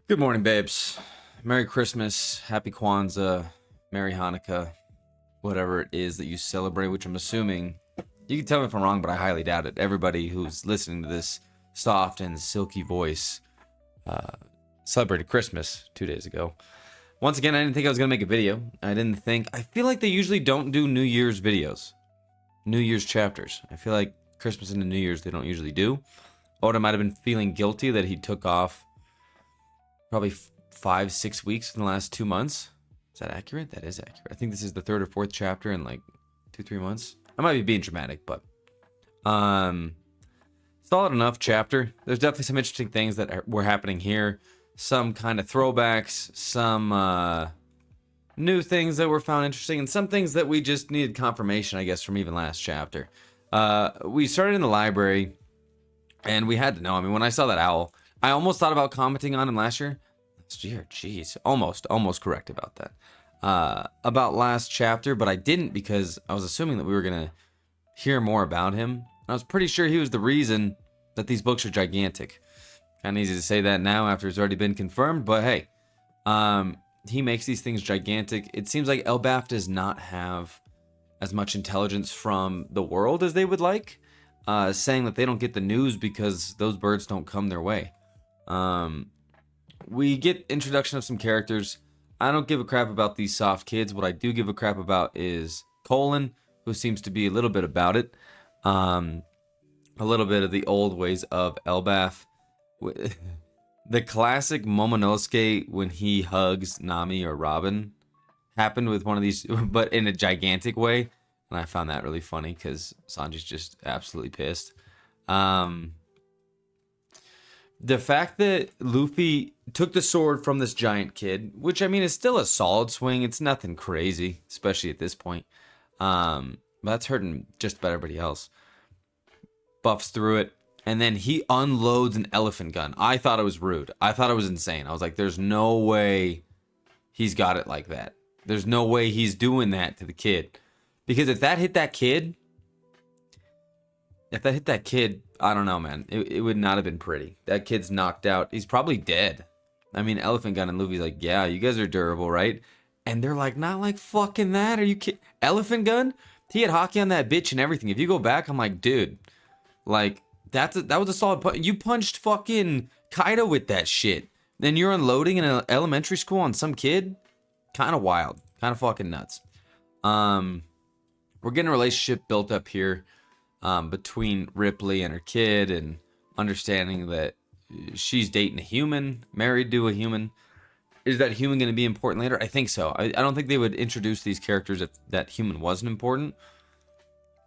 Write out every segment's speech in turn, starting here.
Good morning, babes. Merry Christmas, Happy Kwanzaa, Merry Hanukkah, whatever it is that you celebrate, which I'm assuming, you can tell me if I'm wrong, but I highly doubt it. Everybody who's listening to this soft and silky voice celebrated Christmas 2 days ago. Once again, I didn't think I was going to make a video. I feel like they usually don't do New Year's videos, New Year's chapters. I feel like Christmas and New Year's they don't usually do. Oda might have been feeling guilty that he took off probably 5-6 weeks in the last 2 months. Is that accurate? That is accurate. I think this is the third or fourth chapter in like 2-3 months. I might be being dramatic, but solid enough chapter. There's definitely some interesting things that were happening here. Some kind of throwbacks, some new things that were found interesting, and some things that we just needed confirmation, I guess, from even last chapter. We started in the library, and we had to know. I mean, when I saw that owl, I almost thought about commenting on him last year. Jeez, almost correct about that. About last chapter, but I didn't because I was assuming that we were gonna hear more about him. I was pretty sure he was the reason that these books are gigantic. Kind of easy to say that now after it's already been confirmed, but hey, he makes these things gigantic. It seems like Elbaf does not have as much intelligence from the world as they would like, saying that they don't get the news because those birds don't come their way. We get introduction of some characters. I don't give a crap about these soft kids. What I do give a crap about is Colin, who seems to be a little bit about it. A little bit of the old ways of Elbaf. The classic Momonosuke when he hugs Nami or Robin happened with one of these, but in a gigantic way. And I found that really funny because Sanji's just absolutely pissed. The fact that Luffy took the sword from this giant kid, which I mean is still a solid swing. It's nothing crazy, especially at this point. But that's hurting just about everybody else. Buffs through it. And then he unloads an elephant gun. I thought it was rude. I thought it was insane. I was like, there's no way he's got it like that. There's no way he's doing that to the kid. Because if that hit that kid, I don't know, man. It would not have been pretty. That kid's knocked out. He's probably dead. I mean, Elephant Gun and Luffy's like, yeah, you guys are durable, right? And they're like, not like fucking that. Are you kidding? Elephant Gun? He had hockey on that bitch and everything. If you go back, I'm like, dude, like, that was a solid punch. You punched fucking Kaido with that shit. Then you're unloading in an elementary school on some kid? Kind of wild. Kind of fucking nuts. We're getting a relationship built up here. Between Ripley and her kid, and understanding that she's dating a human, married to a human. Is that human going to be important later? I think so. I don't think they would introduce these characters if that human wasn't important.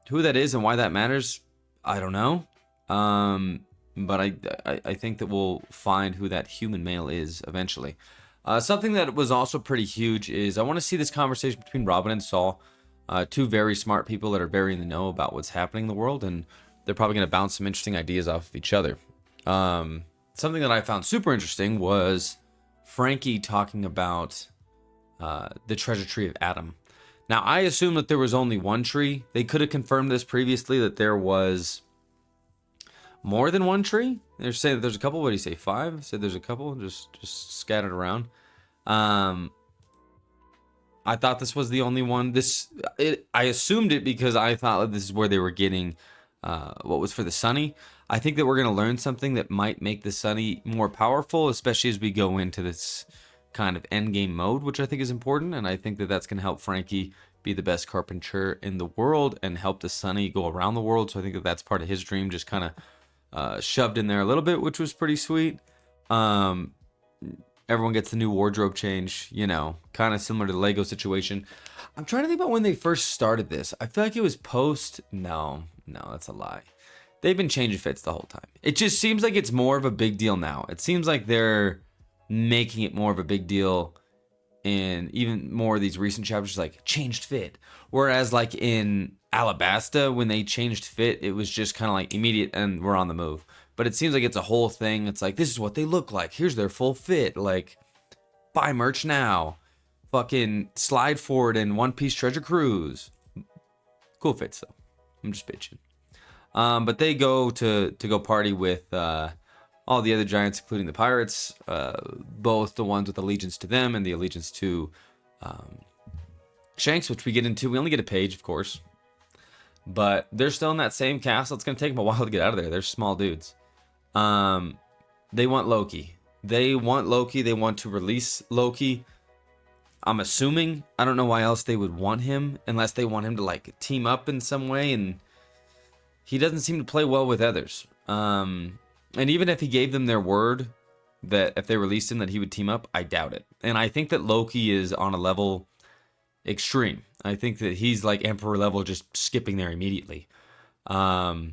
Who that is and why that matters, I don't know. But I think that we'll find who that human male is eventually. Something that was also pretty huge is I want to see this conversation between Robin and Saul. Two very smart people that are very in the know about what's happening in the world, and they're probably going to bounce some interesting ideas off of each other. Something that I found super interesting was Frankie talking about the treasure tree of Adam. Now, I assume that there was only one tree. They could have confirmed this previously, that there was more than one tree. They're saying that there's a couple. What do you say, 5? Said there's a couple, just scattered around. I thought this was the only one. I assumed it because I thought that this is where they were getting what was for the Sunny. I think that we're going to learn something that might make the Sunny more powerful, especially as we go into this kind of endgame mode, which I think is important. And I think that that's going to help Frankie be the best carpenter in the world and help the Sunny go around the world. So I think that that's part of his dream, just kind of shoved in there a little bit, which was pretty sweet. Everyone gets the new wardrobe change, kind of similar to the Lego situation. I'm trying to think about when they first started this. I feel like it was post. No, that's a lie. They've been changing fits the whole time. It just seems like it's more of a big deal now. It seems like they're making it more of a big deal in even more of these recent chapters, like changed fit. Whereas like in Alabasta, when they changed fit, it was just kind of like immediate and we're on the move. But it seems like it's a whole thing. It's like, this is what they look like. Here's their full fit. Like, buy merch now. Fucking slide forward in One Piece Treasure Cruise. Cool fits, though. I'm just bitching. But they go to go party with all the other giants, including the pirates, both the ones with allegiance to them and the allegiance to Shanks, which we get into. We only get a page, of course, but they're still in that same castle. It's going to take them a while to get out of there. They're small dudes. They want Loki. They want Loki. They want to release Loki. I'm assuming. I don't know why else they would want him, unless they want him to like team up in some way, and he doesn't seem to play well with others. And even if he gave them their word that if they released him that he would team up, I doubt it. And I think that Loki is on a level extreme. I think that he's like Emperor level, just skipping there immediately. So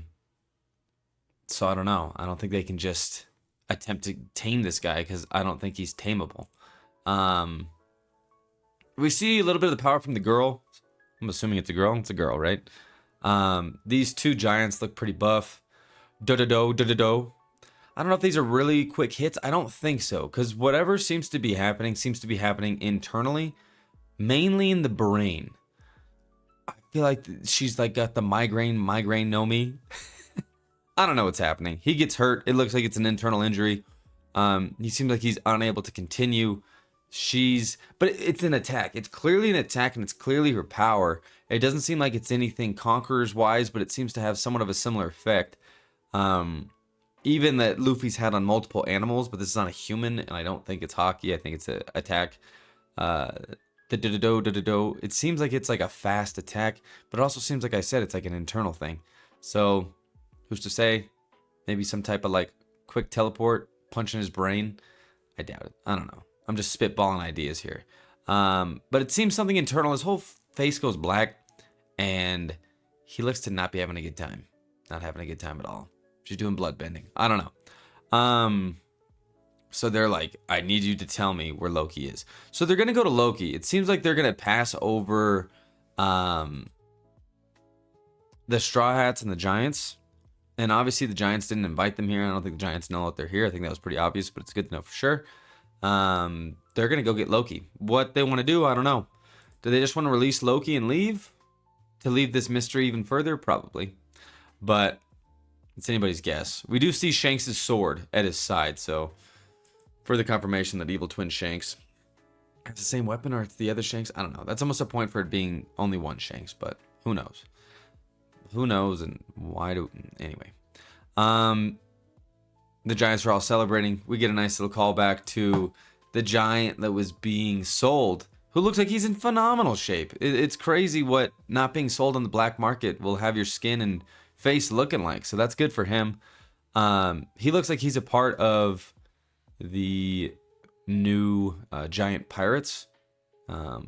I don't know. I don't think they can just attempt to tame this guy, because I don't think he's tameable. We see a little bit of the power from the girl. I'm assuming it's a girl. It's a girl, right? These two giants look pretty buff. Do-do-do. I don't know if these are really quick hits. I don't think so, because whatever seems to be happening internally, mainly in the brain. I feel like she's like got the migraine know me. I don't know what's happening. He gets hurt. It looks like it's an internal injury. He seems like he's unable to continue. But it's an attack. It's clearly an attack, and it's clearly her power. It doesn't seem like it's anything Conquerors wise, but it seems to have somewhat of a similar effect. Even that Luffy's had on multiple animals, but this is on a human, and I don't think it's hockey. I think it's an attack. It seems like it's like a fast attack, but it also seems like I said it's like an internal thing. So who's to say? Maybe some type of like quick teleport, punch in his brain. I doubt it. I don't know. I'm just spitballing ideas here. But it seems something internal. His whole face goes black, and he looks to not be having a good time. Not having a good time at all. She's doing blood bending. I don't know. So they're like, I need you to tell me where Loki is. So they're going to go to Loki. It seems like they're going to pass over the Straw Hats and the Giants. And obviously the Giants didn't invite them here. I don't think the Giants know that they're here. I think that was pretty obvious, but it's good to know for sure. They're going to go get Loki. What they want to do, I don't know. Do they just want to release Loki and leave? To leave this mystery even further? Probably. But it's anybody's guess. We do see Shanks' sword at his side, so further confirmation that evil twin Shanks has the same weapon, or it's the other Shanks. I don't know. That's almost a point for it being only one Shanks, but who knows? Who knows, and why do... Anyway. The Giants are all celebrating. We get a nice little callback to the giant that was being sold, who looks like he's in phenomenal shape. It's crazy what not being sold on the black market will have your skin and face looking like. So that's good for him. He looks like he's a part of the new giant pirates.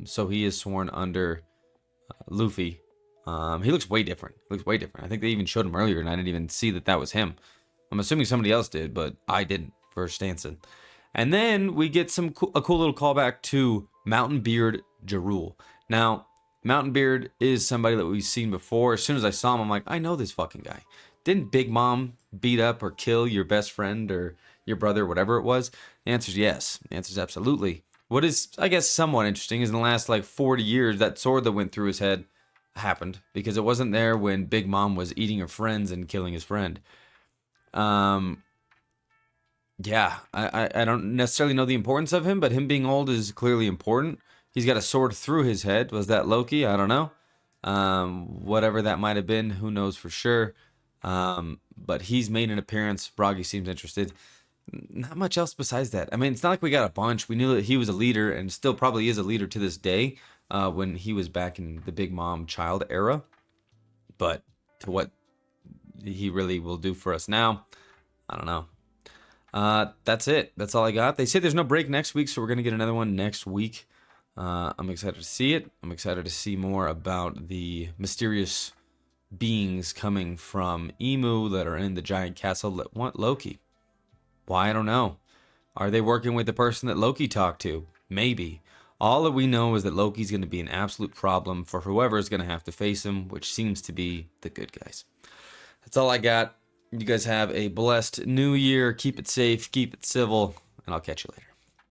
So he is sworn under Luffy. He looks way different. I think they even showed him earlier, and I didn't even see that was him. I'm assuming somebody else did, but I didn't for Stanson. And then we get a cool little callback to Mountain Beard Jarul. Now, Mountain Beard is somebody that we've seen before. As soon as I saw him, I'm like, I know this fucking guy. Didn't Big Mom beat up or kill your best friend or your brother, whatever it was? The answer is yes. The answer is absolutely. What is, I guess, somewhat interesting is in the last like 40 years, that sword that went through his head happened, because it wasn't there when Big Mom was eating her friends and killing his friend. Yeah, I don't necessarily know the importance of him, but him being old is clearly important. He's got a sword through his head. Was that Loki? I don't know. Whatever that might have been, who knows for sure. But he's made an appearance. Bragi seems interested. Not much else besides that. I mean, it's not like we got a bunch. We knew that he was a leader, and still probably is a leader to this day, when he was back in the Big Mom child era. But to what he really will do for us now, I don't know. That's it. That's all I got. They say there's no break next week, so we're going to get another one next week. I'm excited to see it. I'm excited to see more about the mysterious beings coming from Emu that are in the giant castle that want Loki. Why? I don't know. Are they working with the person that Loki talked to? Maybe. All that we know is that Loki's going to be an absolute problem for whoever is going to have to face him, which seems to be the good guys. That's all I got. You guys have a blessed new year. Keep it safe, keep it civil, and I'll catch you later.